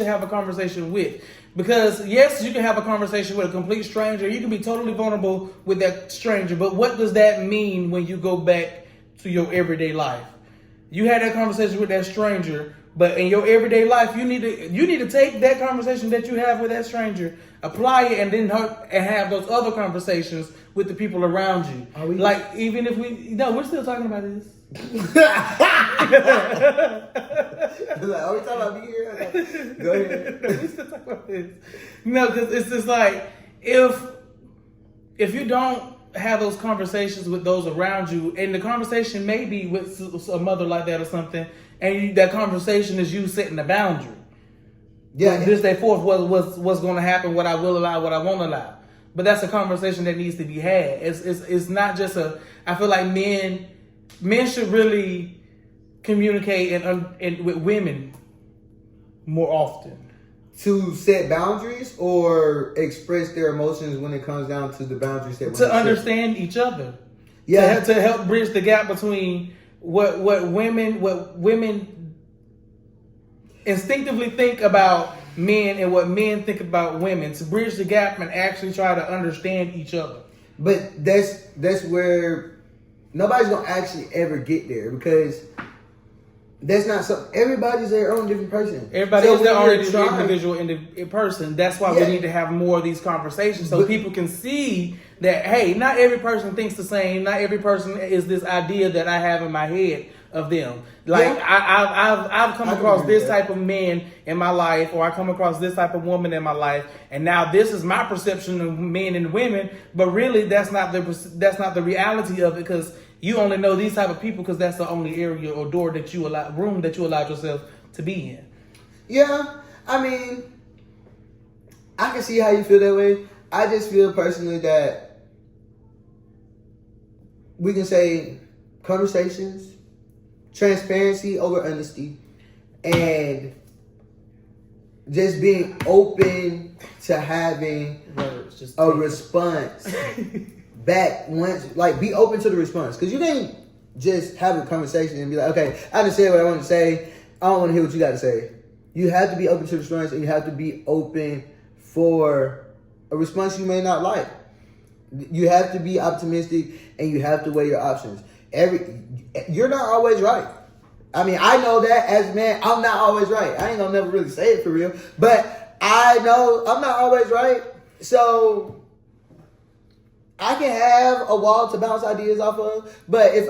to have a conversation with. Because yes, you can have a conversation with a complete stranger. You can be totally vulnerable with that stranger. But what does that mean when you go back to your everyday life? You had that conversation with that stranger, but in your everyday life, you need to take that conversation that you have with that stranger, apply it, and then have those other conversations with the people around you. Like, even if we're still talking about this. Like, are we talking about me here? Like, go ahead. We still talking about this. No, because it's just like, if you don't have those conversations with those around you, and the conversation may be with a mother like that or something, and that conversation is you setting the boundary. Yeah, this day forth, what's going to happen, what I will allow, what I won't allow. But that's a conversation that needs to be had. It's not just I feel like men should really communicate and with women more often. To set boundaries or express their emotions when it comes down to the boundaries that to understand each other. Yeah. To help bridge the gap between what women instinctively think about men and what men think about women. To bridge the gap and actually try to understand each other. But that's where nobody's gonna actually ever get there, because that's not so. Everybody's their own different person. Everybody is their own individual person. That's why we need to have more of these conversations, so people can see that, hey, not every person thinks the same. Not every person is this idea that I have in my head of them. Like, I've come across this type of man in my life, or I come across this type of woman in my life, and now this is my perception of men and women. But really, that's not the reality of it, because you only know these type of people because that's the only area or room that you allowed yourself to be in. Yeah, I mean, I can see how you feel that way. I just feel personally that we can say conversations, transparency over honesty, and just being open to having a response back once. Like, be open to the response, because you can't just have a conversation and be like, okay, I just said what I want to say, I don't want to hear what you got to say. You have to be open to the response, and you have to be open for a response you may not like. You have to be optimistic, and you have to weigh your options. You're not always right. I mean, I know that as a man, I'm not always right. I ain't gonna never really say it for real, but I know I'm not always right. So I can have a wall to bounce ideas off of, but if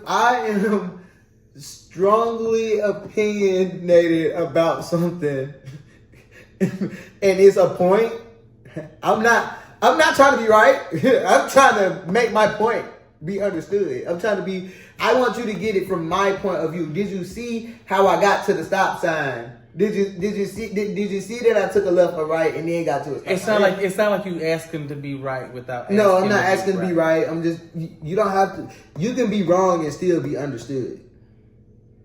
I am strongly opinionated about something and it's a point, I'm not trying to be right. I'm trying to make my point be understood. I want you to get it from my point of view. Did you see how I got to the stop sign? Did you see that I took a left or right and then got to a stop sign? It sound like you asking to be right without asking. No, I'm not asking to be right. I'm just, you don't have to. You can be wrong and still be understood.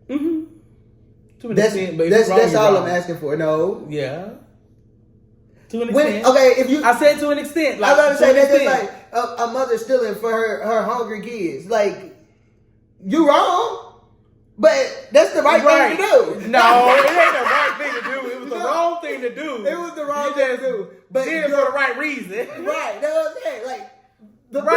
Mm-hmm. That's all I'm asking for. No. Yeah. To an extent. I said to an extent. Like, I was about to say that's just like a mother stealing for her hungry kids. Like, you wrong. But that's the right thing to do. No, it ain't the right thing to do. It was the wrong thing to do. It was the wrong thing to do. But did it for the right reason. Right. That's what I'm saying. Like, the right